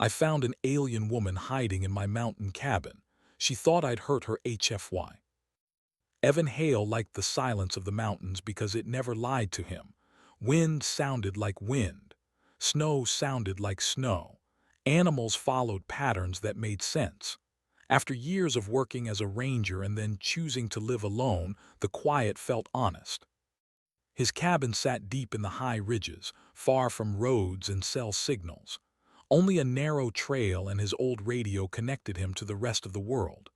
I found an alien woman hiding in my mountain cabin. She thought I'd hurt her HFY. Evan Hale liked the silence of the mountains because it never lied to him. Wind sounded like wind. Snow sounded like snow. Animals followed patterns that made sense. After years of working as a ranger and then choosing to live alone, the quiet felt honest. His cabin sat deep in the high ridges, far from roads and cell signals. Only a narrow trail and his old radio connected him to the rest of the world.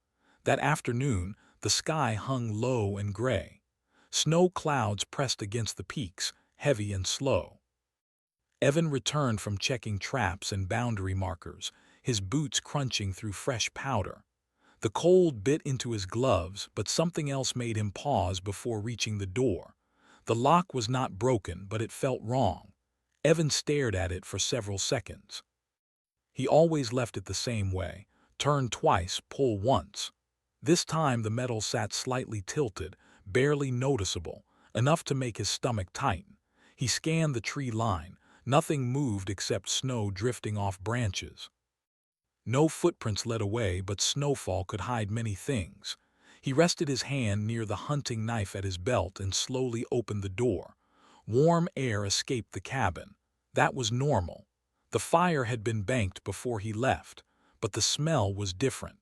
That afternoon, the sky hung low and gray. Snow clouds pressed against the peaks, heavy and slow. Evan returned from checking traps and boundary markers, his boots crunching through fresh powder. The cold bit into his gloves, but something else made him pause before reaching the door. The lock was not broken, but it felt wrong. Evan stared at it for several seconds. He always left it the same way: turn twice, pull once. This time the metal sat slightly tilted, barely noticeable, enough to make his stomach tighten. He scanned the tree line. Nothing moved except snow drifting off branches. No footprints led away, but snowfall could hide many things. He rested his hand near the hunting knife at his belt and slowly opened the door. Warm air escaped the cabin. That was normal. The fire had been banked before he left, but the smell was different.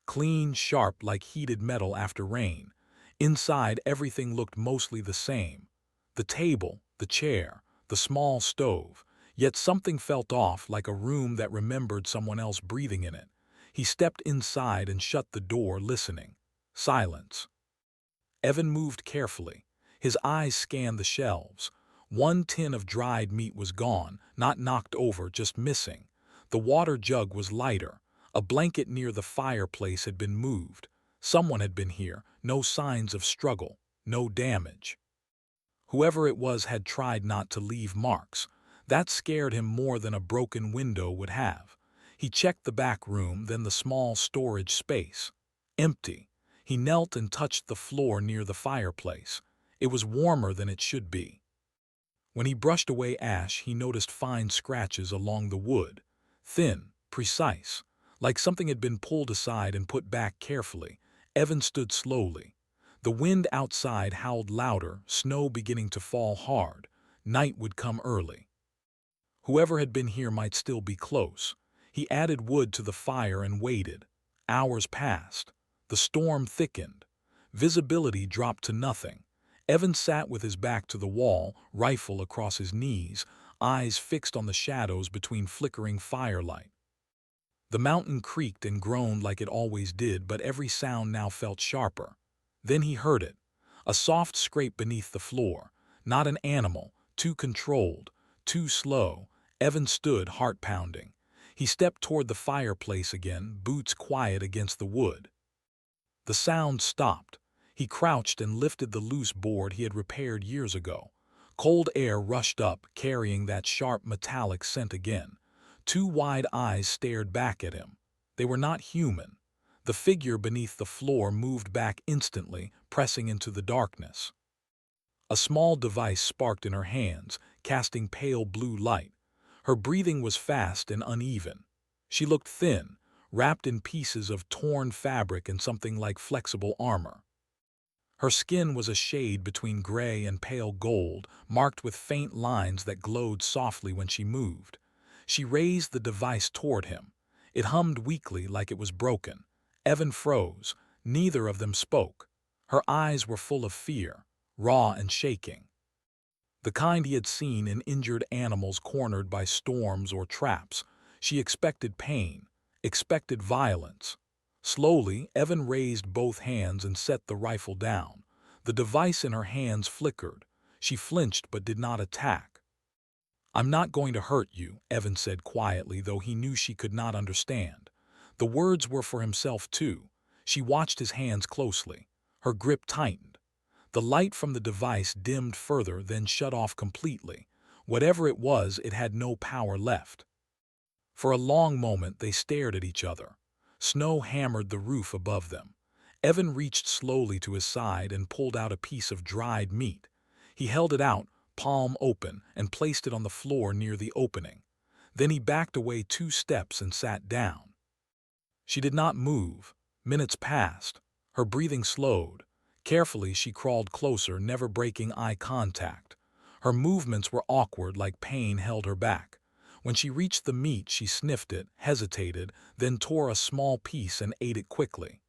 Clean, sharp, like heated metal after rain. Inside, everything looked mostly the same. The table, the chair, the small stove. Yet something felt off, like a room that remembered someone else breathing in it. He stepped inside and shut the door, listening. Silence. Evan moved carefully. His eyes scanned the shelves. One tin of dried meat was gone, not knocked over, just missing. The water jug was lighter. A blanket near the fireplace had been moved. Someone had been here. No signs of struggle. No damage. Whoever it was had tried not to leave marks. That scared him more than a broken window would have. He checked the back room, then the small storage space. Empty. He knelt and touched the floor near the fireplace. It was warmer than it should be. When he brushed away ash, he noticed fine scratches along the wood. Thin, precise, like something had been pulled aside and put back carefully. Evan stood slowly. The wind outside howled louder, snow beginning to fall hard. Night would come early. Whoever had been here might still be close. He added wood to the fire and waited. Hours passed. The storm thickened. Visibility dropped to nothing. Evan sat with his back to the wall, rifle across his knees, eyes fixed on the shadows between flickering firelight. The mountain creaked and groaned like it always did, but every sound now felt sharper. Then he heard it. A soft scrape beneath the floor. Not an animal. Too controlled. Too slow. Evan stood, heart pounding. He stepped toward the fireplace again, boots quiet against the wood. The sound stopped. He crouched and lifted the loose board he had repaired years ago. Cold air rushed up, carrying that sharp metallic scent again. Two wide eyes stared back at him. They were not human. The figure beneath the floor moved back instantly, pressing into the darkness. A small device sparked in her hands, casting pale blue light. Her breathing was fast and uneven. She looked thin, wrapped in pieces of torn fabric and something like flexible armor. Her skin was a shade between gray and pale gold, marked with faint lines that glowed softly when she moved. She raised the device toward him. It hummed weakly, like it was broken. Evan froze. Neither of them spoke. Her eyes were full of fear, raw and shaking. The kind he had seen in injured animals cornered by storms or traps. She expected pain, expected violence. Slowly, Evan raised both hands and set the rifle down. The device in her hands flickered. She flinched but did not attack. "I'm not going to hurt you," Evan said quietly, though he knew she could not understand. The words were for himself too. She watched his hands closely. Her grip tightened. The light from the device dimmed further, then shut off completely. Whatever it was, it had no power left. For a long moment they stared at each other. Snow hammered the roof above them. Evan reached slowly to his side and pulled out a piece of dried meat. He held it out, palm open, and placed it on the floor near the opening. Then he backed away 2 steps and sat down. She did not move. Minutes passed. Her breathing slowed. Carefully, she crawled closer, never breaking eye contact. Her movements were awkward, like pain held her back. When she reached the meat, she sniffed it, hesitated, then tore a small piece and ate it quickly.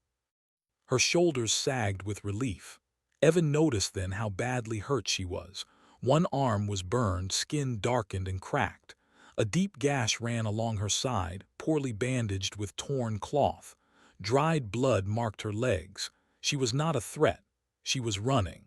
Her shoulders sagged with relief. Evan noticed then how badly hurt she was. One arm was burned, skin darkened and cracked. A deep gash ran along her side, poorly bandaged with torn cloth. Dried blood marked her legs. She was not a threat. She was running.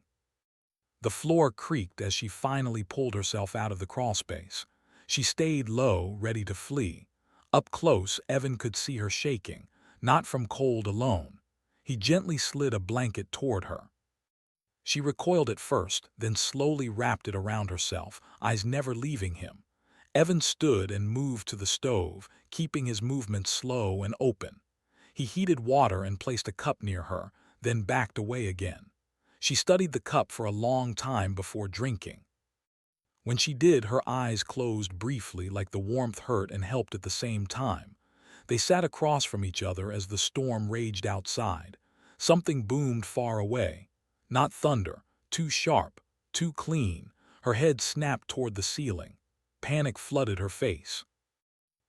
The floor creaked as she finally pulled herself out of the crawlspace. She stayed low, ready to flee. Up close, Evan could see her shaking, not from cold alone. He gently slid a blanket toward her. She recoiled at first, then slowly wrapped it around herself, eyes never leaving him. Evan stood and moved to the stove, keeping his movements slow and open. He heated water and placed a cup near her, then backed away again. She studied the cup for a long time before drinking. When she did, her eyes closed briefly, like the warmth hurt and helped at the same time. They sat across from each other as the storm raged outside. Something boomed far away. Not thunder, too sharp, too clean. Her head snapped toward the ceiling. Panic flooded her face.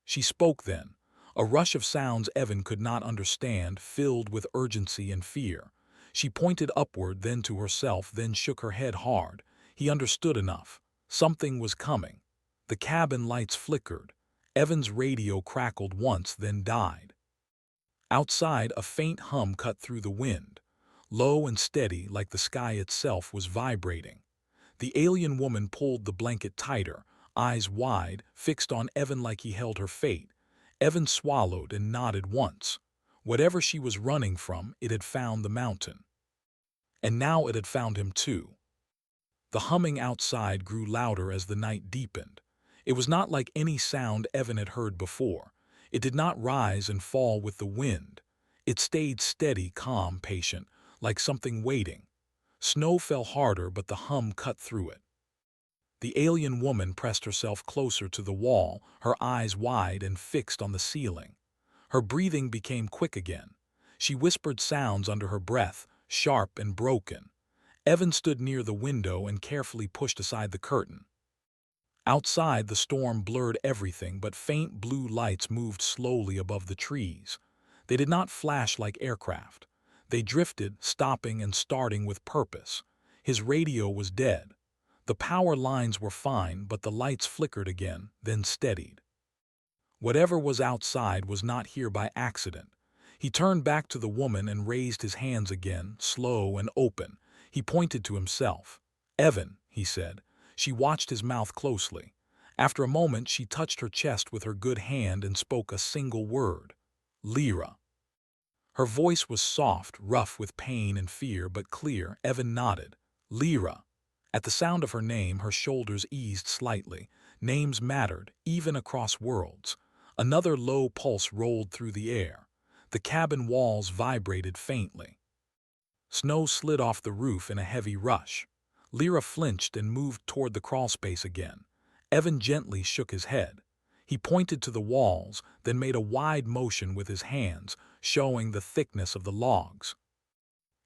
She spoke then. A rush of sounds Evan could not understand, filled with urgency and fear. She pointed upward, then to herself, then shook her head hard. He understood enough. Something was coming. The cabin lights flickered. Evan's radio crackled once, then died. Outside, a faint hum cut through the wind. Low and steady, like the sky itself was vibrating. The alien woman pulled the blanket tighter, eyes wide, fixed on Evan like he held her fate. Evan swallowed and nodded once. Whatever she was running from, it had found the mountain. And now it had found him too. The humming outside grew louder as the night deepened. It was not like any sound Evan had heard before. It did not rise and fall with the wind. It stayed steady, calm, patient, like something waiting. Snow fell harder, but the hum cut through it. The alien woman pressed herself closer to the wall, her eyes wide and fixed on the ceiling. Her breathing became quick again. She whispered sounds under her breath, sharp and broken. Evan stood near the window and carefully pushed aside the curtain. Outside, the storm blurred everything, but faint blue lights moved slowly above the trees. They did not flash like aircraft. They drifted, stopping and starting with purpose. His radio was dead. The power lines were fine, but the lights flickered again, then steadied. Whatever was outside was not here by accident. He turned back to the woman and raised his hands again, slow and open. He pointed to himself. "Evan," he said. She watched his mouth closely. After a moment, she touched her chest with her good hand and spoke a single word. "Lyra." Her voice was soft, rough with pain and fear, but clear. Evan nodded. "Lyra." At the sound of her name, her shoulders eased slightly. Names mattered, even across worlds. Another low pulse rolled through the air. The cabin walls vibrated faintly. Snow slid off the roof in a heavy rush. Lyra flinched and moved toward the crawlspace again. Evan gently shook his head. He pointed to the walls, then made a wide motion with his hands, showing the thickness of the logs.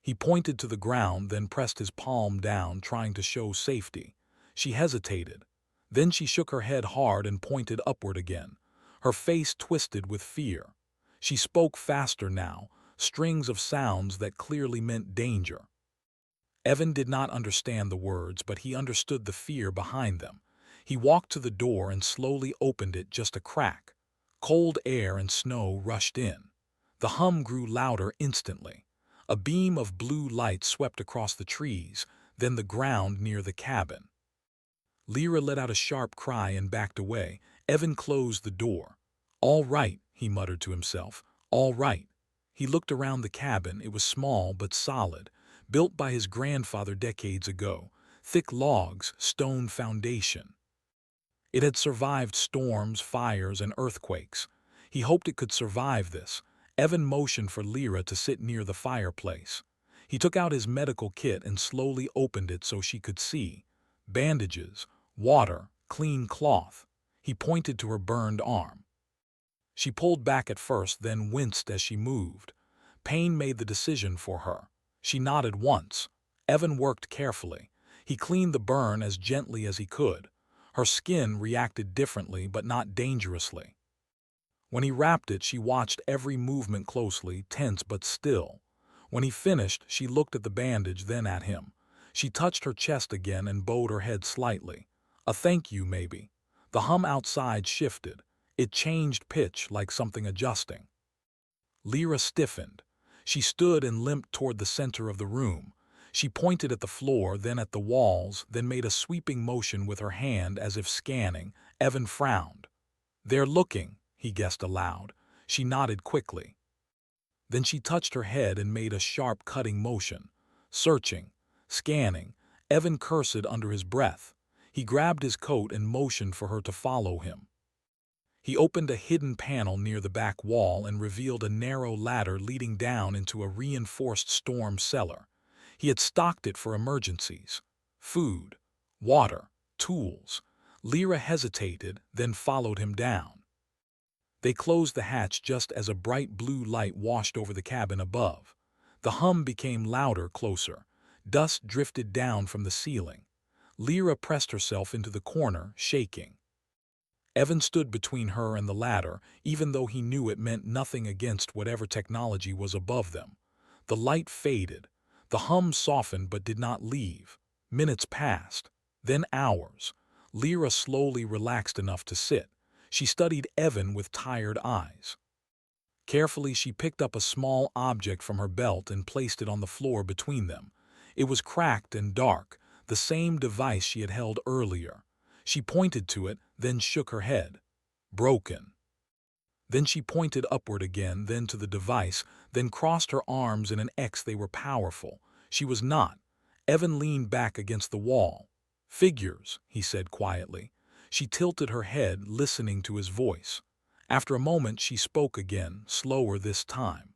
He pointed to the ground, then pressed his palm down, trying to show safety. She hesitated. Then she shook her head hard and pointed upward again. Her face twisted with fear. She spoke faster now, strings of sounds that clearly meant danger. Evan did not understand the words, but he understood the fear behind them. He walked to the door and slowly opened it just a crack. Cold air and snow rushed in. The hum grew louder instantly. A beam of blue light swept across the trees, then the ground near the cabin. Lyra let out a sharp cry and backed away. Evan closed the door. "All right," he muttered to himself. "All right." He looked around the cabin. It was small but solid, built by his grandfather decades ago. Thick logs, stone foundation. It had survived storms, fires, and earthquakes. He hoped it could survive this. Evan motioned for Lyra to sit near the fireplace. He took out his medical kit and slowly opened it so she could see. Bandages, water, clean cloth. He pointed to her burned arm. She pulled back at first, then winced as she moved. Pain made the decision for her. She nodded once. Evan worked carefully. He cleaned the burn as gently as he could. Her skin reacted differently, but not dangerously. When he wrapped it, she watched every movement closely, tense but still. When he finished, she looked at the bandage, then at him. She touched her chest again and bowed her head slightly. A thank you, maybe. The hum outside shifted. It changed pitch like something adjusting. Lyra stiffened. She stood and limped toward the center of the room. She pointed at the floor, then at the walls, then made a sweeping motion with her hand as if scanning. Evan frowned. "They're looking," he guessed aloud. She nodded quickly. Then she touched her head and made a sharp cutting motion. Searching, scanning. Evan cursed under his breath. He grabbed his coat and motioned for her to follow him. He opened a hidden panel near the back wall and revealed a narrow ladder leading down into a reinforced storm cellar. He had stocked it for emergencies. Food, water, tools. Lyra hesitated, then followed him down. They closed the hatch just as a bright blue light washed over the cabin above. The hum became louder, closer. Dust drifted down from the ceiling. Lyra pressed herself into the corner, shaking. Evan stood between her and the ladder, even though he knew it meant nothing against whatever technology was above them. The light faded. The hum softened but did not leave. Minutes passed. Then hours. Lyra slowly relaxed enough to sit. She studied Evan with tired eyes. Carefully, she picked up a small object from her belt and placed it on the floor between them. It was cracked and dark, the same device she had held earlier. She pointed to it, then shook her head. Broken. Then she pointed upward again, then to the device, then crossed her arms in an X. They were powerful. She was not. Evan leaned back against the wall. "Figures," he said quietly. She tilted her head, listening to his voice. After a moment, she spoke again, slower this time.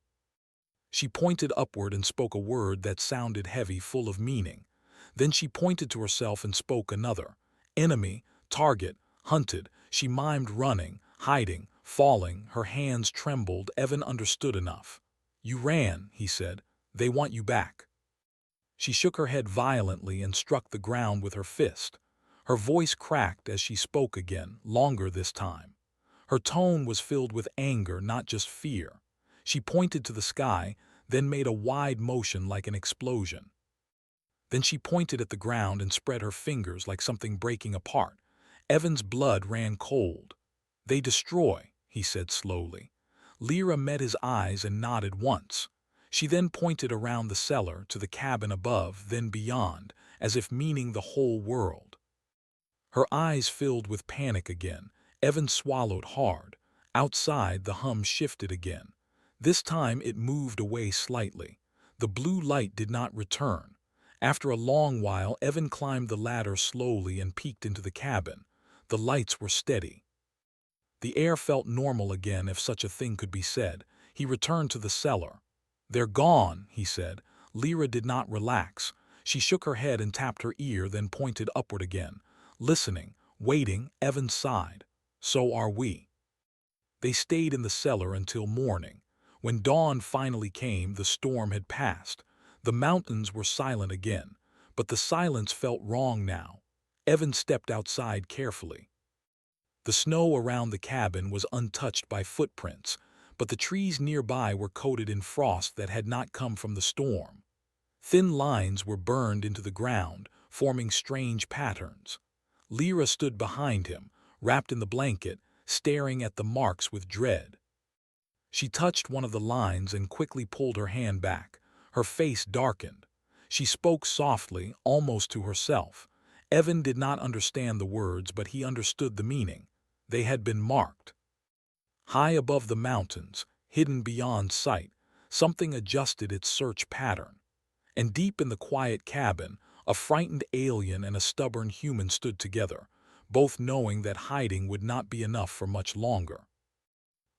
She pointed upward and spoke a word that sounded heavy, full of meaning. Then she pointed to herself and spoke another. Enemy, target, hunted. She mimed running, hiding, falling. Her hands trembled. Evan understood enough. "You ran," he said. "They want you back." She shook her head violently and struck the ground with her fist. Her voice cracked as she spoke again, longer this time. Her tone was filled with anger, not just fear. She pointed to the sky, then made a wide motion like an explosion. Then she pointed at the ground and spread her fingers like something breaking apart. Evan's blood ran cold. "They destroy," he said slowly. Lyra met his eyes and nodded once. She then pointed around the cellar to the cabin above, then beyond, as if meaning the whole world. Her eyes filled with panic again. Evan swallowed hard. Outside, the hum shifted again. This time it moved away slightly. The blue light did not return. After a long while, Evan climbed the ladder slowly and peeked into the cabin. The lights were steady. The air felt normal again, if such a thing could be said. He returned to the cellar. "They're gone," he said. Lyra did not relax. She shook her head and tapped her ear, then pointed upward again. Listening, waiting. Evan sighed. "So are we." They stayed in the cellar until morning. When dawn finally came, the storm had passed. The mountains were silent again, but the silence felt wrong now. Evan stepped outside carefully. The snow around the cabin was untouched by footprints, but the trees nearby were coated in frost that had not come from the storm. Thin lines were burned into the ground, forming strange patterns. Lyra stood behind him, wrapped in the blanket, staring at the marks with dread. She touched one of the lines and quickly pulled her hand back. Her face darkened. She spoke softly, almost to herself. Evan did not understand the words, but he understood the meaning. They had been marked. High above the mountains, hidden beyond sight, something adjusted its search pattern. And deep in the quiet cabin, a frightened alien and a stubborn human stood together, both knowing that hiding would not be enough for much longer.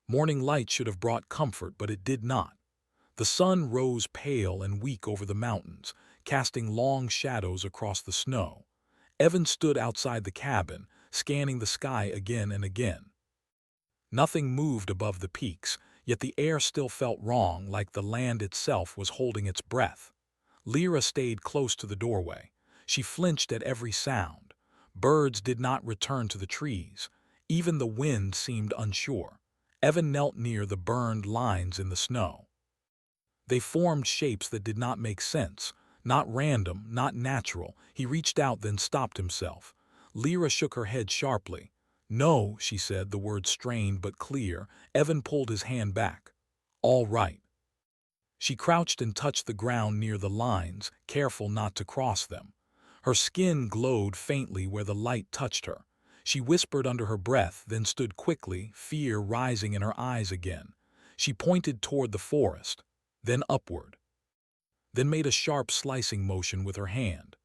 Morning light should have brought comfort, but it did not. The sun rose pale and weak over the mountains, casting long shadows across the snow. Evan stood outside the cabin, scanning the sky again and again. Nothing moved above the peaks, yet the air still felt wrong, like the land itself was holding its breath. Lyra stayed close to the doorway. She flinched at every sound. Birds did not return to the trees. Even the wind seemed unsure. Evan knelt near the burned lines in the snow. They formed shapes that did not make sense, not random, not natural. He reached out, then stopped himself. Lyra shook her head sharply. "No," she said, the words strained but clear. Evan pulled his hand back. "All right." She crouched and touched the ground near the lines, careful not to cross them. Her skin glowed faintly where the light touched her. She whispered under her breath, then stood quickly, fear rising in her eyes again. She pointed toward the forest, then upward, then made a sharp slicing motion with her hand.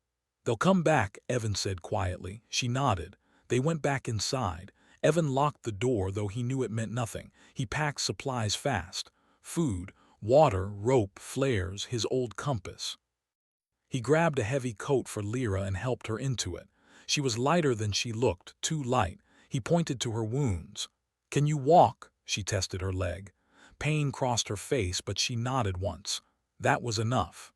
"They'll come back," Evan said quietly. She nodded. They went back inside. Evan locked the door, though he knew it meant nothing. He packed supplies fast. Food, water, rope, flares, his old compass. He grabbed a heavy coat for Lyra and helped her into it. She was lighter than she looked, too light. He pointed to her wounds. "Can you walk?" She tested her leg. Pain crossed her face, but she nodded once. That was enough.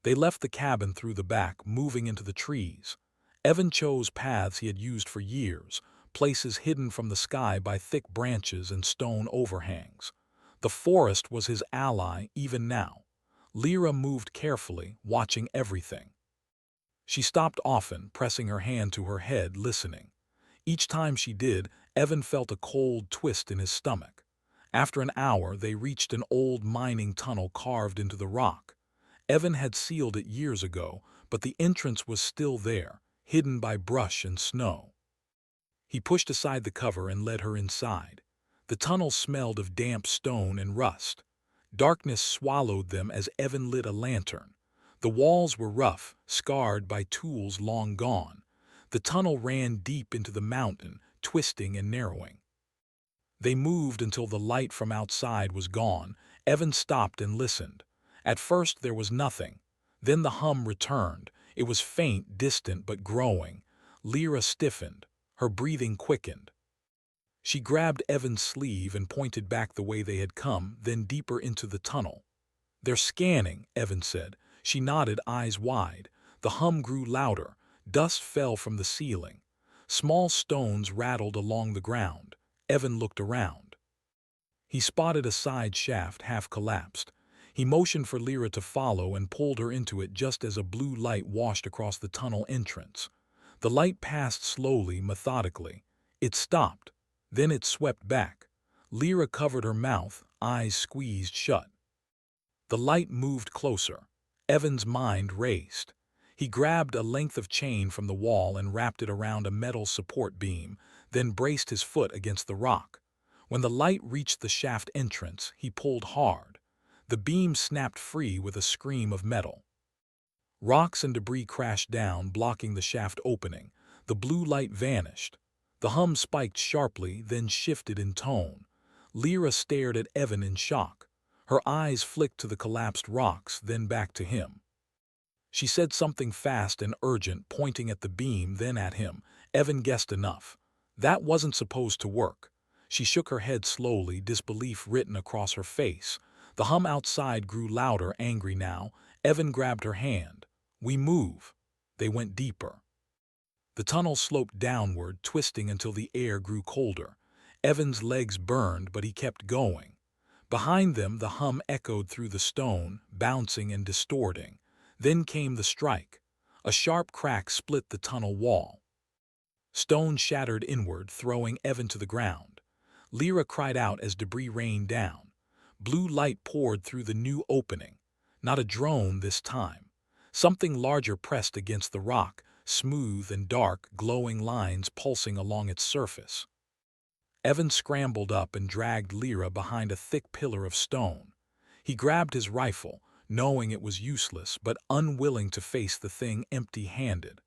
They left the cabin through the back, moving into the trees. Evan chose paths he had used for years, places hidden from the sky by thick branches and stone overhangs. The forest was his ally even now. Lyra moved carefully, watching everything. She stopped often, pressing her hand to her head, listening. Each time she did, Evan felt a cold twist in his stomach. After an hour, they reached an old mining tunnel carved into the rock. Evan had sealed it years ago, but the entrance was still there, hidden by brush and snow. He pushed aside the cover and led her inside. The tunnel smelled of damp stone and rust. Darkness swallowed them as Evan lit a lantern. The walls were rough, scarred by tools long gone. The tunnel ran deep into the mountain, twisting and narrowing. They moved until the light from outside was gone. Evan stopped and listened. At first there was nothing. Then the hum returned. It was faint, distant, but growing. Lyra stiffened. Her breathing quickened. She grabbed Evan's sleeve and pointed back the way they had come, then deeper into the tunnel. "They're scanning," Evan said. She nodded, eyes wide. The hum grew louder. Dust fell from the ceiling. Small stones rattled along the ground. Evan looked around. He spotted a side shaft half collapsed. He motioned for Lyra to follow and pulled her into it just as a blue light washed across the tunnel entrance. The light passed slowly, methodically. It stopped. Then it swept back. Lyra covered her mouth, eyes squeezed shut. The light moved closer. Evan's mind raced. He grabbed a length of chain from the wall and wrapped it around a metal support beam, then braced his foot against the rock. When the light reached the shaft entrance, he pulled hard. The beam snapped free with a scream of metal. Rocks and debris crashed down, blocking the shaft opening. The blue light vanished. The hum spiked sharply, then shifted in tone. Lyra stared at Evan in shock. Her eyes flicked to the collapsed rocks, then back to him. She said something fast and urgent, pointing at the beam, then at him. Evan guessed enough. That wasn't supposed to work. She shook her head slowly, disbelief written across her face. The hum outside grew louder, angry now. Evan grabbed her hand. "We move." They went deeper. The tunnel sloped downward, twisting until the air grew colder. Evan's legs burned, but he kept going. Behind them, the hum echoed through the stone, bouncing and distorting. Then came the strike. A sharp crack split the tunnel wall. Stone shattered inward, throwing Evan to the ground. Lyra cried out as debris rained down. Blue light poured through the new opening. Not a drone this time. Something larger pressed against the rock, smooth and dark, glowing lines pulsing along its surface. Evan scrambled up and dragged Lyra behind a thick pillar of stone. He grabbed his rifle, knowing it was useless, but unwilling to face the thing empty-handed.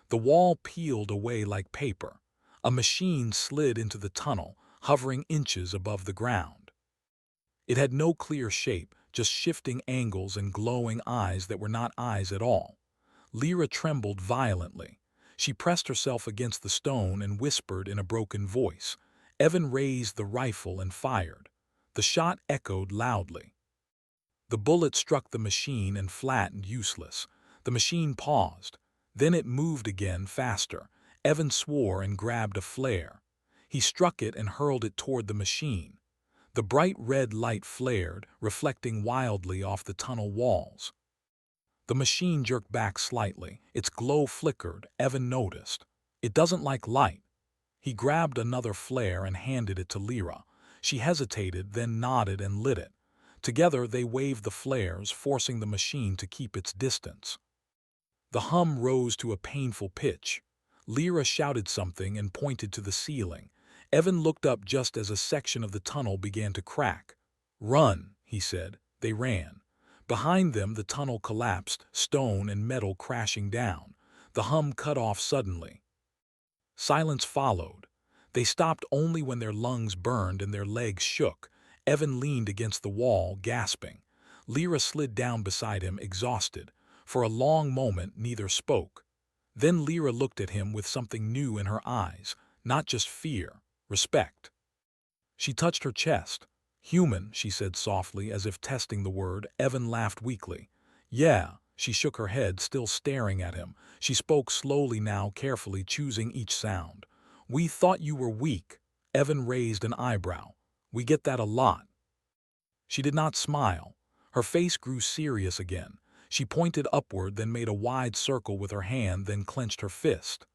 The wall peeled away like paper. A machine slid into the tunnel, hovering inches above the ground. It had no clear shape, just shifting angles and glowing eyes that were not eyes at all. Lyra trembled violently. She pressed herself against the stone and whispered in a broken voice. Evan raised the rifle and fired. The shot echoed loudly. The bullet struck the machine and flattened, useless. The machine paused. Then it moved again, faster. Evan swore and grabbed a flare. He struck it and hurled it toward the machine. The bright red light flared, reflecting wildly off the tunnel walls. The machine jerked back slightly. Its glow flickered. Evan noticed. It doesn't like light. He grabbed another flare and handed it to Lyra. She hesitated, then nodded and lit it. Together they waved the flares, forcing the machine to keep its distance. The hum rose to a painful pitch. Lyra shouted something and pointed to the ceiling. Evan looked up just as a section of the tunnel began to crack. "Run," he said. They ran. Behind them the tunnel collapsed, stone and metal crashing down. The hum cut off suddenly. Silence followed. They stopped only when their lungs burned and their legs shook. Evan leaned against the wall, gasping. Lyra slid down beside him, exhausted. For a long moment neither spoke. Then Lyra looked at him with something new in her eyes, not just fear, respect. She touched her chest. "Human," she said softly, as if testing the word. Evan laughed weakly. "Yeah." She shook her head, still staring at him. She spoke slowly now, carefully choosing each sound. "We thought you were weak." Evan raised an eyebrow. "We get that a lot." She did not smile. Her face grew serious again. She pointed upward, then made a wide circle with her hand, then clenched her fist.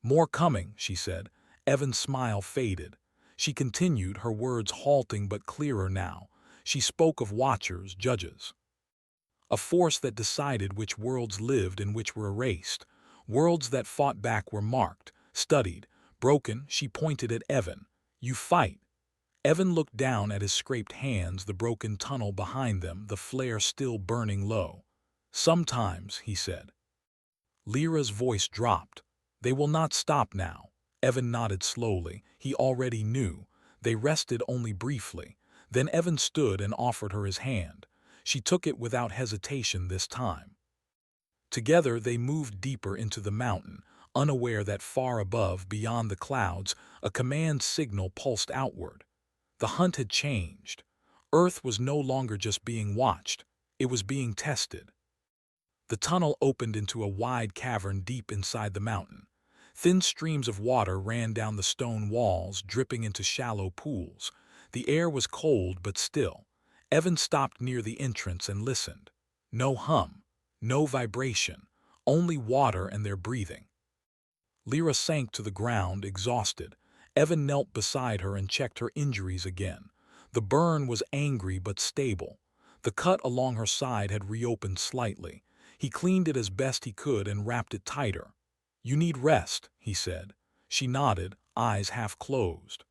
"More coming," she said. Evan's smile faded. She continued, her words halting but clearer now. She spoke of watchers, judges. A force that decided which worlds lived and which were erased. Worlds that fought back were marked, studied, broken. She pointed at Evan. "You fight." Evan looked down at his scraped hands, the broken tunnel behind them, the flare still burning low. "Sometimes," he said. Lyra's voice dropped. "They will not stop now." Evan nodded slowly. He already knew. They rested only briefly. Then Evan stood and offered her his hand. She took it without hesitation this time. Together they moved deeper into the mountain, unaware that far above, beyond the clouds, a command signal pulsed outward. The hunt had changed. Earth was no longer just being watched. It was being tested. The tunnel opened into a wide cavern deep inside the mountain. Thin streams of water ran down the stone walls, dripping into shallow pools. The air was cold but still. Evan stopped near the entrance and listened. No hum, no vibration, only water and their breathing. Lyra sank to the ground, exhausted. Evan knelt beside her and checked her injuries again. The burn was angry but stable. The cut along her side had reopened slightly. He cleaned it as best he could and wrapped it tighter. "You need rest," he said. She nodded, eyes half closed.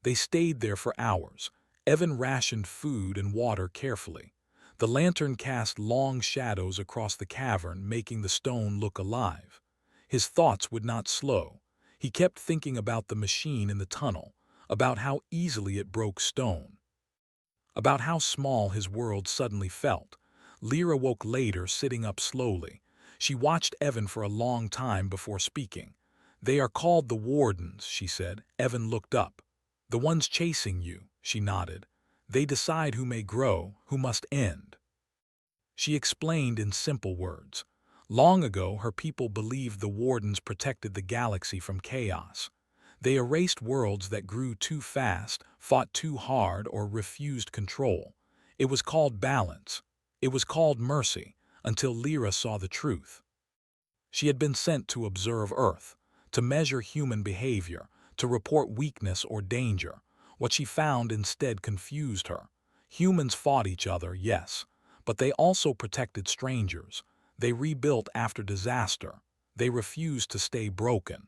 They stayed there for hours. Evan rationed food and water carefully. The lantern cast long shadows across the cavern, making the stone look alive. His thoughts would not slow. He kept thinking about the machine in the tunnel, about how easily it broke stone, about how small his world suddenly felt. Lyra woke later, sitting up slowly. She watched Evan for a long time before speaking. "They are called the Wardens," she said. Evan looked up. "The ones chasing you," she nodded. "They decide who may grow, who must end." She explained in simple words. Long ago, her people believed the Wardens protected the galaxy from chaos. They erased worlds that grew too fast, fought too hard, or refused control. It was called balance. It was called mercy, until Lyra saw the truth. She had been sent to observe Earth, to measure human behavior, to report weakness or danger. What she found instead confused her. Humans fought each other, yes, but they also protected strangers. They rebuilt after disaster. They refused to stay broken.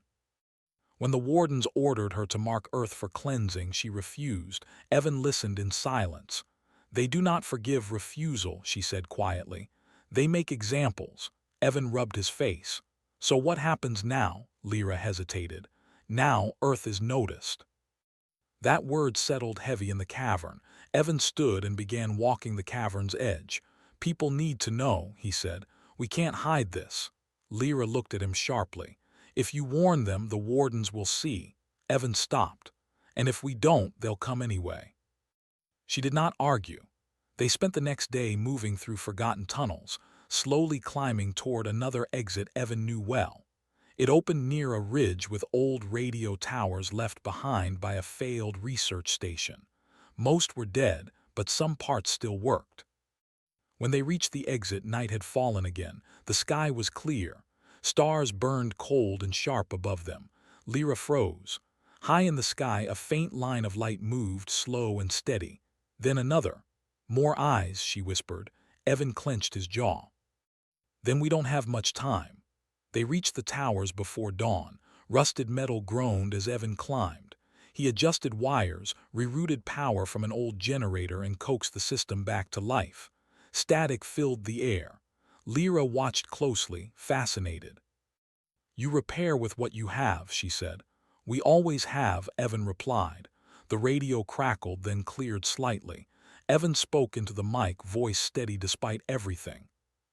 When the Wardens ordered her to mark Earth for cleansing, she refused. Evan listened in silence. "They do not forgive refusal," she said quietly. "They make examples." Evan rubbed his face. "So what happens now?" Lyra hesitated. "Now Earth is noticed." That word settled heavy in the cavern. Evan stood and began walking the cavern's edge. "People need to know," he said. "We can't hide this." Lyra looked at him sharply. If you warn them, the wardens will see. Evan stopped. And if we don't, they'll come anyway. She did not argue. They spent the next day moving through forgotten tunnels, slowly climbing toward another exit Evan knew well. It opened near a ridge with old radio towers left behind by a failed research station. Most were dead, but some parts still worked. When they reached the exit, night had fallen again. The sky was clear. Stars burned cold and sharp above them. Lyra froze. High in the sky, a faint line of light moved, slow and steady. Then another. More eyes, she whispered. Evan clenched his jaw. Then we don't have much time. They reached the towers before dawn. Rusted metal groaned as Evan climbed. He adjusted wires, rerouted power from an old generator and coaxed the system back to life. Static filled the air. Lyra watched closely, fascinated. You repair with what you have, she said. We always have, Evan replied. The radio crackled, then cleared slightly. Evan spoke into the mic, voice steady despite everything.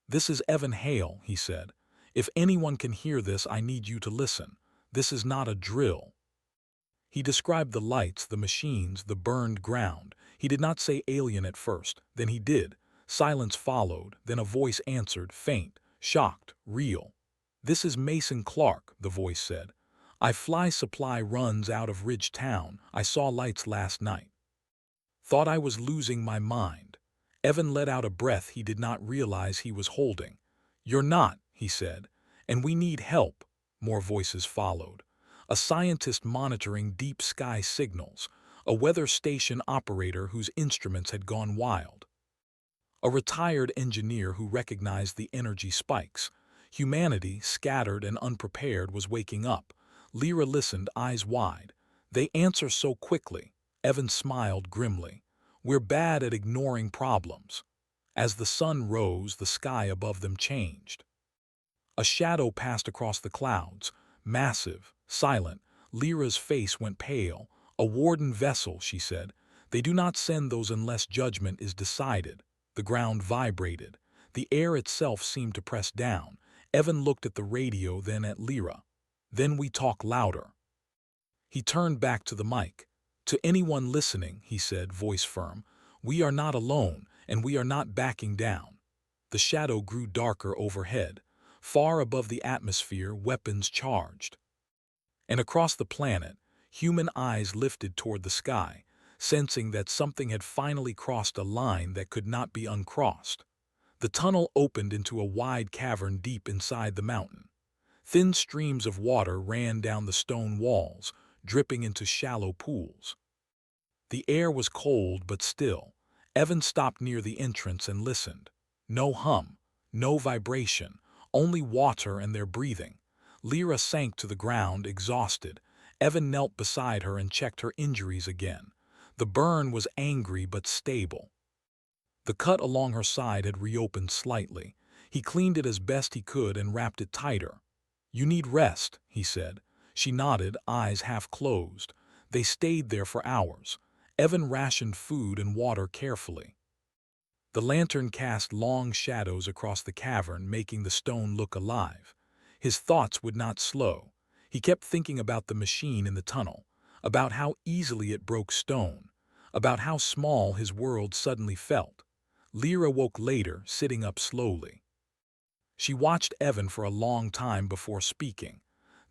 This is Evan Hale, he said. If anyone can hear this, I need you to listen. This is not a drill. He described the lights, the machines, the burned ground. He did not say alien at first, then he did. Silence followed, then a voice answered, faint, shocked, real. This is Mason Clark, the voice said. I fly supply runs out of Ridge Town. I saw lights last night. Thought I was losing my mind. Evan let out a breath he did not realize he was holding. You're not, he said, and we need help. More voices followed. A scientist monitoring deep sky signals, a weather station operator whose instruments had gone wild, a retired engineer who recognized the energy spikes. Humanity, scattered and unprepared, was waking up. Lyra listened, eyes wide. They answer so quickly. Evan smiled grimly. We're bad at ignoring problems. As the sun rose, the sky above them changed. A shadow passed across the clouds, massive, silent. Lyra's face went pale. A warden vessel, she said. They do not send those unless judgment is decided. The ground vibrated. The air itself seemed to press down. Evan looked at the radio, then at Lyra. Then we talk louder. He turned back to the mic. To anyone listening, he said, voice firm, we are not alone, and we are not backing down. The shadow grew darker overhead. Far above the atmosphere, weapons charged. And across the planet, human eyes lifted toward the sky, sensing that something had finally crossed a line that could not be uncrossed. The tunnel opened into a wide cavern deep inside the mountain. Thin streams of water ran down the stone walls, dripping into shallow pools. The air was cold but still. Evan stopped near the entrance and listened. No hum, no vibration, only water and their breathing. Lyra sank to the ground, exhausted. Evan knelt beside her and checked her injuries again. The burn was angry but stable. The cut along her side had reopened slightly. He cleaned it as best he could and wrapped it tighter. You need rest, he said. She nodded, eyes half closed. They stayed there for hours. Evan rationed food and water carefully. The lantern cast long shadows across the cavern, making the stone look alive. His thoughts would not slow. He kept thinking about the machine in the tunnel, about how easily it broke stone, about how small his world suddenly felt. Lyra woke later, sitting up slowly. She watched Evan for a long time before speaking.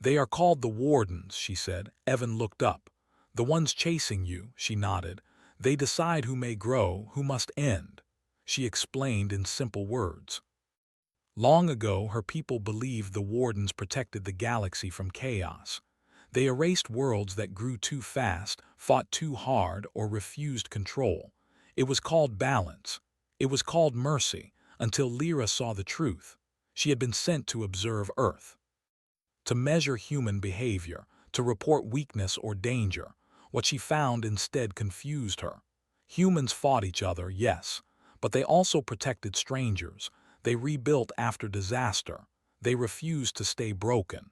They are called the wardens, she said. Evan looked up. The ones chasing you, she nodded. They decide who may grow, who must end. She explained in simple words. Long ago, her people believed the wardens protected the galaxy from chaos. They erased worlds that grew too fast, fought too hard, or refused control. It was called balance. It was called mercy, until Lyra saw the truth. She had been sent to observe Earth, to measure human behavior, to report weakness or danger. What she found instead confused her. Humans fought each other, yes, but they also protected strangers. They rebuilt after disaster. They refused to stay broken.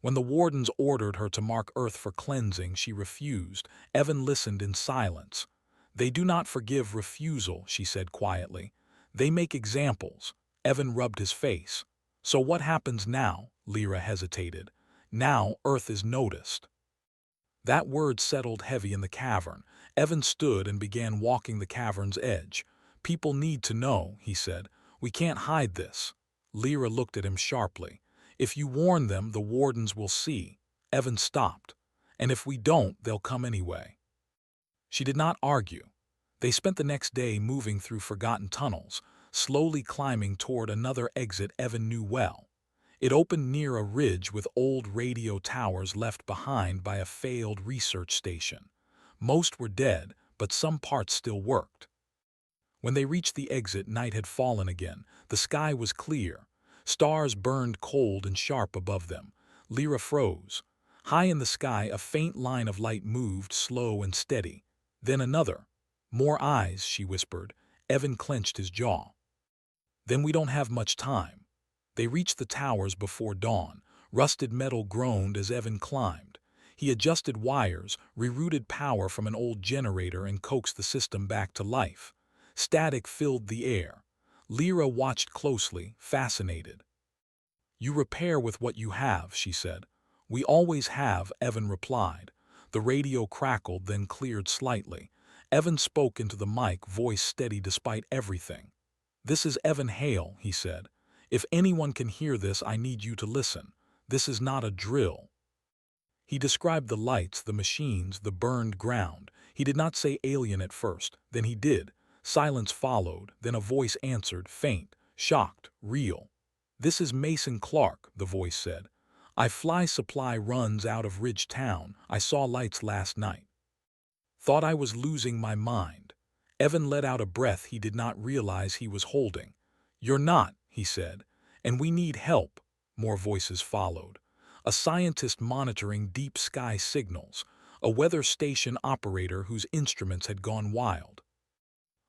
When the wardens ordered her to mark Earth for cleansing, she refused. Evan listened in silence. They do not forgive refusal, she said quietly. They make examples. Evan rubbed his face. So what happens now? Lyra hesitated. Now Earth is noticed. That word settled heavy in the cavern. Evan stood and began walking the cavern's edge. People need to know, he said. We can't hide this. Lyra looked at him sharply. If you warn them, the wardens will see. Evan stopped. And if we don't, they'll come anyway. She did not argue. They spent the next day moving through forgotten tunnels, slowly climbing toward another exit Evan knew well. It opened near a ridge with old radio towers left behind by a failed research station. Most were dead, but some parts still worked. When they reached the exit, night had fallen again. The sky was clear. Stars burned cold and sharp above them. Lyra froze. High in the sky, a faint line of light moved, slow and steady. Then another. More eyes, she whispered. Evan clenched his jaw. Then we don't have much time. They reached the towers before dawn. Rusted metal groaned as Evan climbed. He adjusted wires, rerouted power from an old generator and coaxed the system back to life. Static filled the air. Lyra watched closely, fascinated. You repair with what you have, she said. We always have, Evan replied. The radio crackled, then cleared slightly. Evan spoke into the mic, voice steady despite everything. This is Evan Hale, he said. If anyone can hear this, I need you to listen. This is not a drill. He described the lights, the machines, the burned ground. He did not say alien at first, then he did. Silence followed, then a voice answered, faint, shocked, real. This is Mason Clark, the voice said. I fly supply runs out of Ridge Town. I saw lights last night. Thought I was losing my mind. Evan let out a breath he did not realize he was holding. You're not, he said, and we need help. More voices followed. A scientist monitoring deep sky signals, a weather station operator whose instruments had gone wild,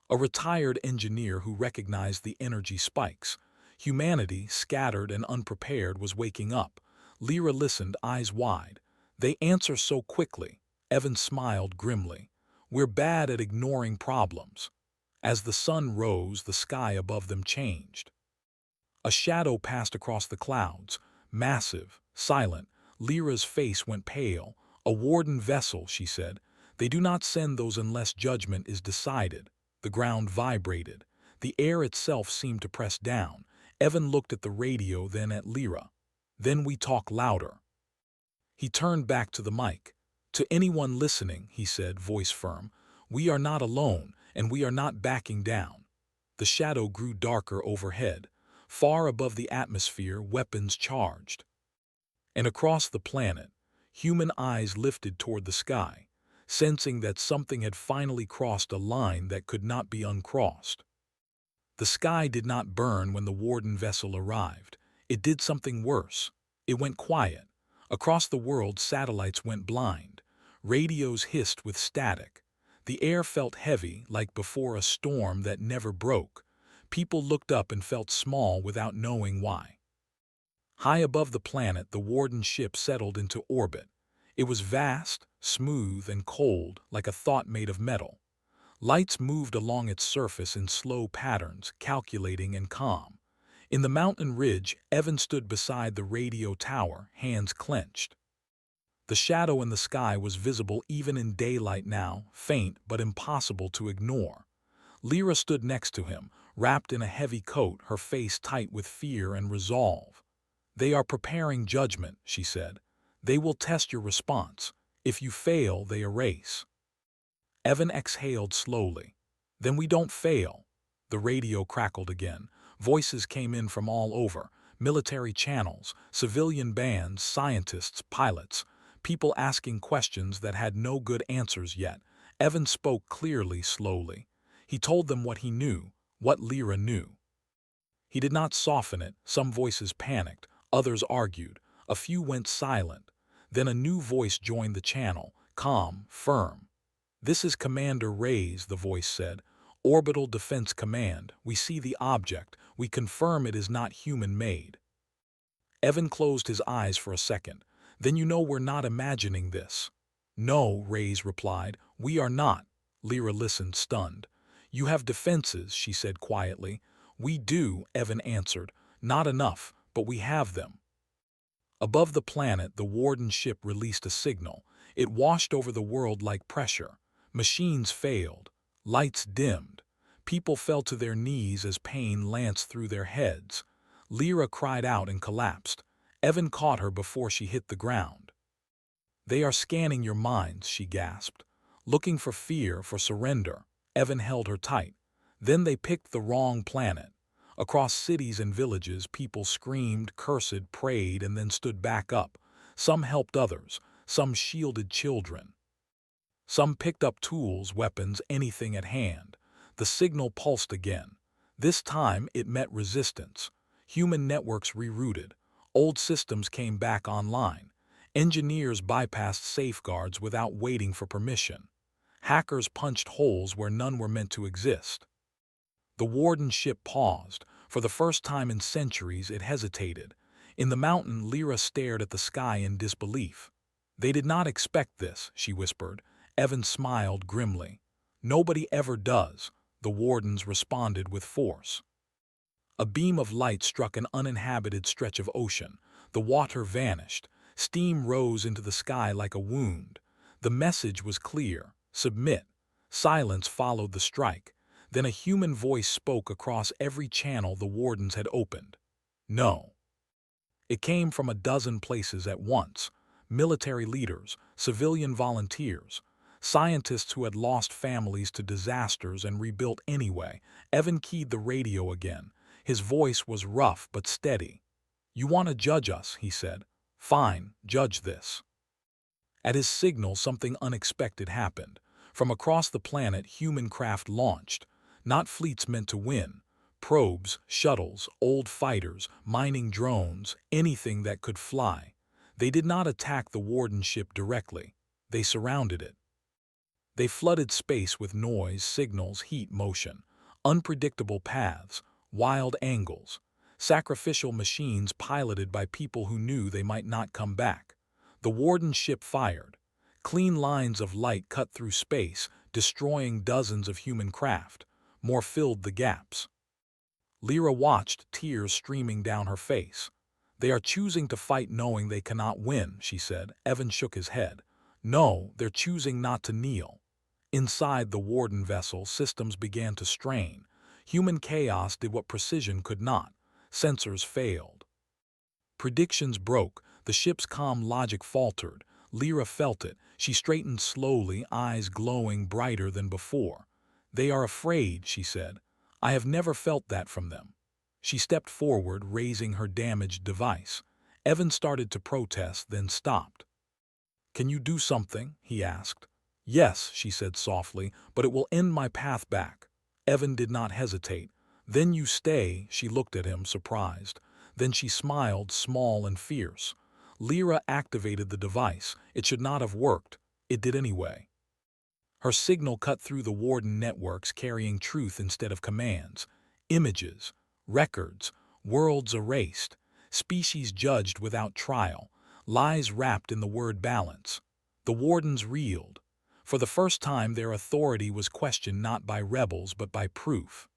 a retired engineer who recognized the energy spikes. Humanity, scattered and unprepared, was waking up. Lyra listened, eyes wide. They answer so quickly. Evan smiled grimly. We're bad at ignoring problems. As the sun rose, the sky above them changed. A shadow passed across the clouds, massive, silent. Lyra's face went pale. A warden vessel, she said. They do not send those unless judgment is decided. The ground vibrated. The air itself seemed to press down. Evan looked at the radio, then at Lyra. Then we talk louder. He turned back to the mic. To anyone listening, he said, voice firm, we are not alone, and we are not backing down. The shadow grew darker overhead. Far above the atmosphere, weapons charged. And across the planet, human eyes lifted toward the sky, sensing that something had finally crossed a line that could not be uncrossed. The sky did not burn when the warden vessel arrived. It did something worse. It went quiet. Across the world, satellites went blind. Radios hissed with static. The air felt heavy, like before a storm that never broke. People looked up and felt small without knowing why. High above the planet, the warden ship settled into orbit. It was vast, smooth, and cold, like a thought made of metal. Lights moved along its surface in slow patterns, calculating and calm. In the mountain ridge, Evan stood beside the radio tower, hands clenched. The shadow in the sky was visible even in daylight now, faint but impossible to ignore. Lyra stood next to him, wrapped in a heavy coat, her face tight with fear and resolve. They are preparing judgment, she said. They will test your response. If you fail, they erase. Evan exhaled slowly. Then we don't fail. The radio crackled again. Voices came in from all over. Military channels, civilian bands, scientists, pilots. People asking questions that had no good answers yet. Evan spoke clearly, slowly. He told them what he knew, what Lyra knew. He did not soften it. Some voices panicked, others argued. A few went silent. Then a new voice joined the channel, calm, firm. This is Commander Reyes, the voice said. Orbital Defense Command. We see the object. We confirm it is not human-made. Evan closed his eyes for a second. Then you know we're not imagining this. No, Reyes replied. We are not. Lyra listened, stunned. You have defenses, she said quietly. We do, Evan answered. Not enough, but we have them. Above the planet, the Warden ship released a signal. It washed over the world like pressure. Machines failed. Lights dimmed. People fell to their knees as pain lanced through their heads. Lyra cried out and collapsed. Evan caught her before she hit the ground. "They are scanning your minds," she gasped. "Looking for fear, for surrender." Evan held her tight. "Then they picked the wrong planet." Across cities and villages, people screamed, cursed, prayed, and then stood back up. Some helped others. Some shielded children. Some picked up tools, weapons, anything at hand. The signal pulsed again. This time it met resistance. Human networks rerouted. Old systems came back online. Engineers bypassed safeguards without waiting for permission. Hackers punched holes where none were meant to exist. The Warden ship paused. For the first time in centuries, it hesitated. In the mountain, Lyra stared at the sky in disbelief. "They did not expect this," she whispered. Evan smiled grimly. "Nobody ever does," the Wardens responded with force. A beam of light struck an uninhabited stretch of ocean. The water vanished. Steam rose into the sky like a wound. The message was clear: submit. Silence followed the strike. Then a human voice spoke across every channel the Wardens had opened. "No." It came from a dozen places at once: military leaders, civilian volunteers, scientists who had lost families to disasters and rebuilt anyway. Evan keyed the radio again. His voice was rough but steady. "You want to judge us," he said. "Fine, judge this." At his signal, something unexpected happened. From across the planet, human craft launched. Not fleets meant to win. Probes, shuttles, old fighters, mining drones, anything that could fly. They did not attack the Warden ship directly. They surrounded it. They flooded space with noise, signals, heat, motion. Unpredictable paths, wild angles. Sacrificial machines piloted by people who knew they might not come back. The Warden ship fired. Clean lines of light cut through space, destroying dozens of human craft. More filled the gaps. Lyra watched, tears streaming down her face. "They are choosing to fight knowing they cannot win," she said. Evan shook his head. "No, they're choosing not to kneel." Inside the Warden vessel, systems began to strain. Human chaos did what precision could not. Sensors failed. Predictions broke. The ship's calm logic faltered. Lyra felt it. She straightened slowly, eyes glowing brighter than before. "They are afraid," she said. "I have never felt that from them." She stepped forward, raising her damaged device. Evan started to protest, then stopped. "Can you do something?" he asked. "Yes," she said softly, "but it will end my path back." Evan did not hesitate. "Then you stay." She looked at him, surprised. Then she smiled, small and fierce. Lyra activated the device. It should not have worked. It did anyway. Her signal cut through the Warden networks, carrying truth instead of commands. Images, records, worlds erased, species judged without trial, lies wrapped in the word balance. The Wardens reeled. For the first time, their authority was questioned not by rebels but by proof.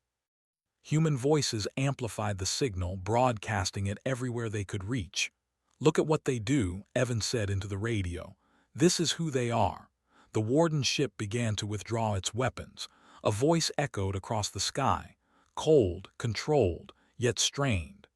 Human voices amplified the signal, broadcasting it everywhere they could reach. "Look at what they do," Evan said into the radio. "This is who they are." The Warden ship began to withdraw its weapons. A voice echoed across the sky, cold, controlled, yet strained.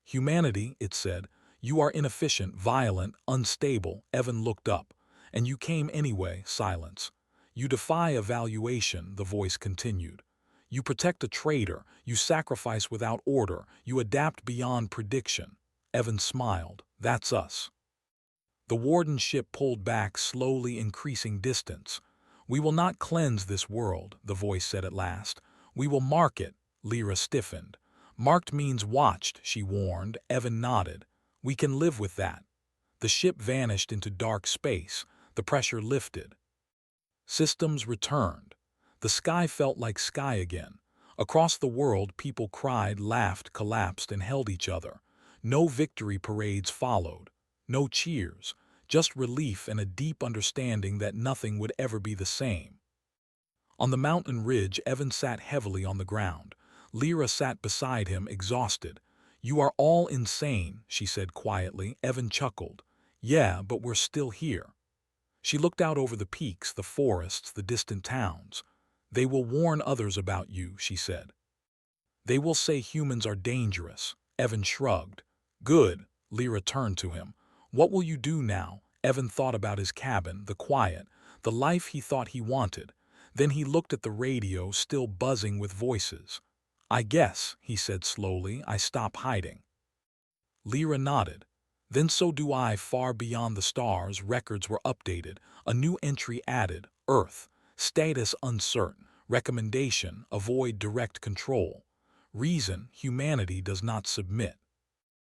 "Humanity," it said, "you are inefficient, violent, unstable." Evan looked up. "And you came anyway." Silence. "You defy evaluation," the voice continued. "You protect a traitor. You sacrifice without order. You adapt beyond prediction." Evan smiled. "That's us." The Warden ship pulled back, slowly increasing distance. "We will not cleanse this world," the voice said at last. "We will mark it." Lyra stiffened. "Marked means watched," she warned. Evan nodded. "We can live with that." The ship vanished into dark space. The pressure lifted. Systems returned. The sky felt like sky again. Across the world, people cried, laughed, collapsed, and held each other. No victory parades followed. No cheers. Just relief and a deep understanding that nothing would ever be the same. On the mountain ridge, Evan sat heavily on the ground. Lyra sat beside him, exhausted. You are all insane, she said quietly. Evan chuckled. Yeah, but we're still here. She looked out over the peaks, the forests, the distant towns. They will warn others about you, she said. They will say humans are dangerous. Evan shrugged. Good. Lyra turned to him. What will you do now? Evan thought about his cabin, the quiet, the life he thought he wanted. Then he looked at the radio, still buzzing with voices. I guess, he said slowly, I stop hiding. Lyra nodded. Then so do I. Far beyond the stars, records were updated. A new entry added. Earth. Status uncertain. Recommendation. Avoid direct control. Reason. Humanity does not submit.